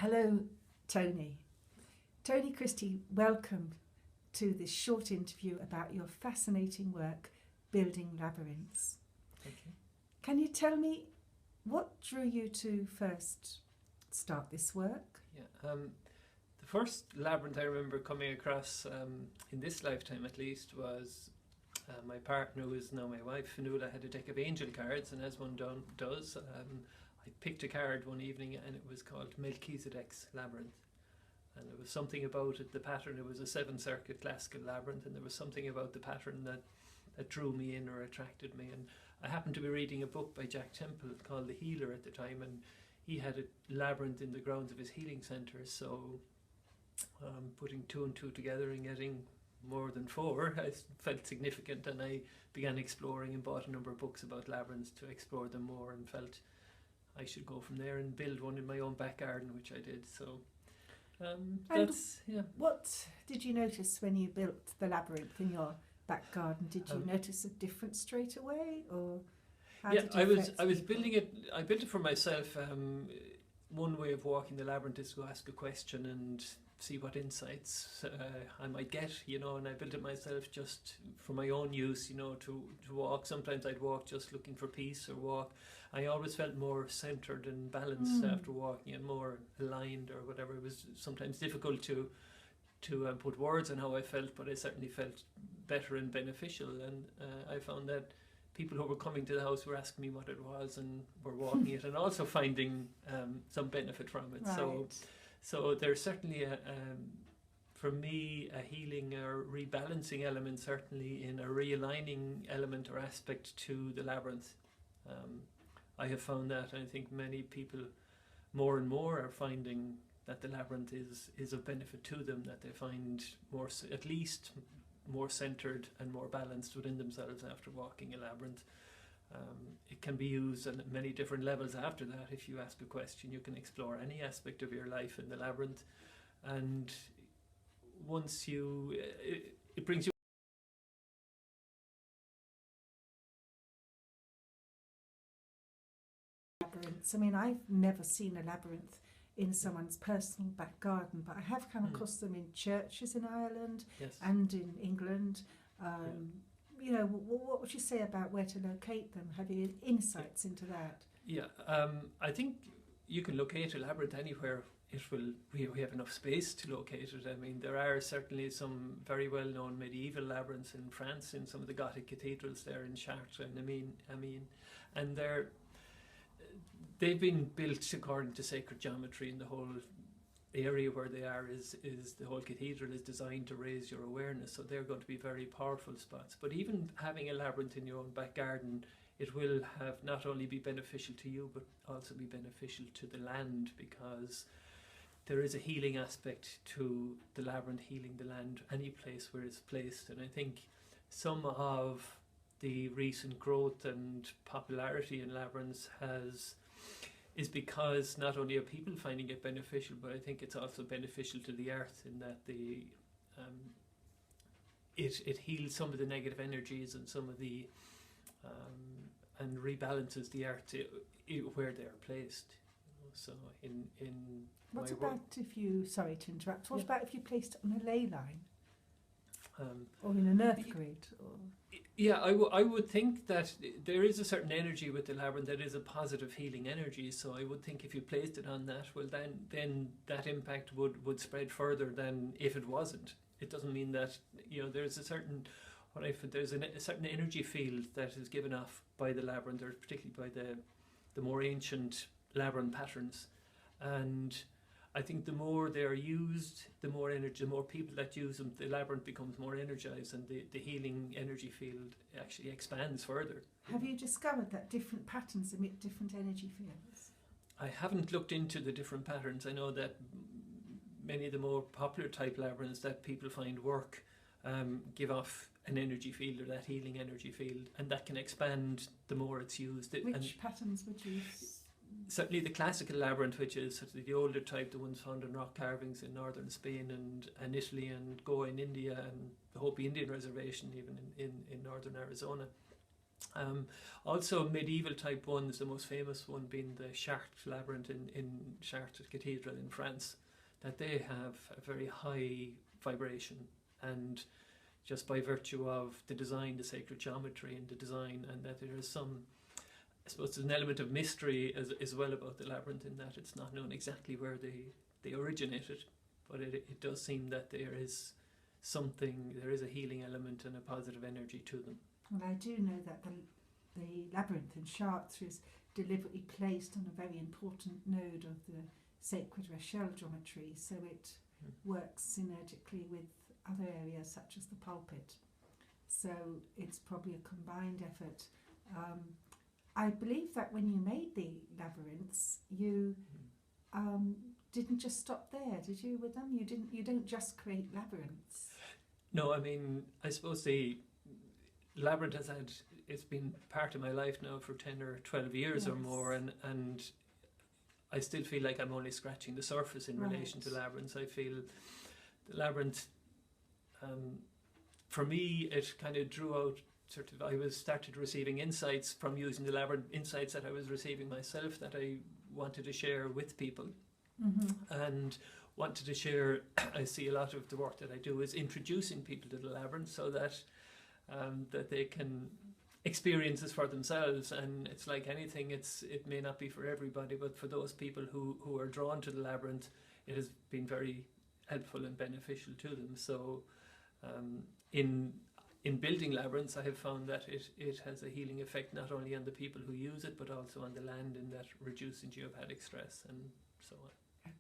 Hello, Tony. Tony Christie, welcome to this short interview about your fascinating work, Building Labyrinths. Thank you. Can you tell me what drew you to first start this work? Yeah, the first labyrinth I remember coming across, in this lifetime at least, was my partner, who is now my wife, Fionnuala, had a deck of angel cards, and as one does, I picked a card one evening and it was called Melchizedek's Labyrinth. And there was something about it, the pattern, it was a 7-circuit classical labyrinth, and there was something about the pattern that drew me in or attracted me. And I happened to be reading a book by Jack Temple called The Healer at the time, and he had a labyrinth in the grounds of his healing centre, so putting 2 and 2 together and getting more than 4, I felt significant, and I began exploring and bought a number of books about labyrinths to explore them more, and felt I should go from there and build one in my own back garden, which I did. So what did you notice when you built the labyrinth in your back garden? Did you notice a difference straight away, or how did it I was building it. I built it for myself. One way of walking the labyrinth is to ask a question and see what insights I might get, and I built it myself just for my own use, to walk. Sometimes I'd walk just looking for peace, or walk. I always felt more centred and balanced after walking, and more aligned or whatever. It was sometimes difficult to put words on how I felt, but I certainly felt better and beneficial. And I found that people who were coming to the house were asking me what it was and were walking it, and also finding some benefit from it. Right. So there's certainly for me, a healing or rebalancing element, certainly in a realigning element or aspect to the labyrinth. I have found that, and I think many people more and more are finding that the labyrinth is of benefit to them, that they find at least more centred and more balanced within themselves after walking a labyrinth. It can be used on many different levels after that. If you ask a question, you can explore any aspect of your life in the labyrinth, and once it brings you labyrinths. I mean, I've never seen a labyrinth in someone's personal back garden, but I have come across them in churches in Ireland and in England. What would you say about where to locate them? Have you insights into that? Yeah, I think you can locate a labyrinth anywhere. We have enough space to locate it. I mean, there are certainly some very well-known medieval labyrinths in France, in some of the Gothic cathedrals there in Chartres and Amiens, and they've been built according to sacred geometry, and the whole area where they are is the whole cathedral is designed to raise your awareness, so they're going to be very powerful spots. But even having a labyrinth in your own back garden, it will have not only be beneficial to you, but also be beneficial to the land, because there is a healing aspect to the labyrinth, healing the land, any place where it's placed. And I think some of the recent growth and popularity in labyrinths is because not only are people finding it beneficial, but I think it's also beneficial to the earth, in that it heals some of the negative energies and some of the and rebalances the earth where they are placed. So in what about if you, sorry to interrupt, what about if you placed it on a ley line? Or in an earth grid? Yeah, I would think that there is a certain energy with the labyrinth that is a positive healing energy. So I would think if you placed it on that, well, then that impact would spread further than if it wasn't. It doesn't mean that there's a certain a certain energy field that is given off by the labyrinth, or particularly by the more ancient labyrinth patterns, and I think the more they are used, the more energy, the more people that use them, the labyrinth becomes more energized, and the healing energy field actually expands further. Have you discovered that different patterns emit different energy fields? I haven't looked into the different patterns. I know that many of the more popular type labyrinths that people find work give off an energy field, or that healing energy field, and that can expand the more it's used. Which patterns would you Certainly the classical labyrinth, which is sort of the older type, the ones found in rock carvings in northern Spain and Italy and Goa in India, and the Hopi Indian Reservation even in northern Arizona. Also medieval type ones, the most famous one being the Chartres labyrinth in Chartres Cathedral in France, that they have a very high vibration, and just by virtue of the design, the sacred geometry and the design, and that there is some, I suppose there's an element of mystery as well about the labyrinth, in that it's not known exactly where they originated, but it does seem that there is a healing element and a positive energy to them. Well, I do know that the labyrinth in Chartres is deliberately placed on a very important node of the sacred Rachel geometry, so it works synergically with other areas such as the pulpit. So it's probably a combined effort. I believe that when you made the labyrinths, you didn't just stop there, did you, with them? You don't just create labyrinths. No, I mean, I suppose the labyrinth it's been part of my life now for 10 or 12 years or more, and I still feel like I'm only scratching the surface in relation to labyrinths. I feel the labyrinth, for me, it kind of drew out I started receiving insights from using the labyrinth, insights that I was receiving myself that I wanted to share with people, and wanted to share. I see a lot of the work that I do is introducing people to the labyrinth, so that that they can experience this for themselves. And it's like anything, it may not be for everybody, but for those people who are drawn to the labyrinth, it has been very helpful and beneficial to them. So in building labyrinths, I have found that it has a healing effect not only on the people who use it, but also on the land, in that reducing geopathic stress and so on.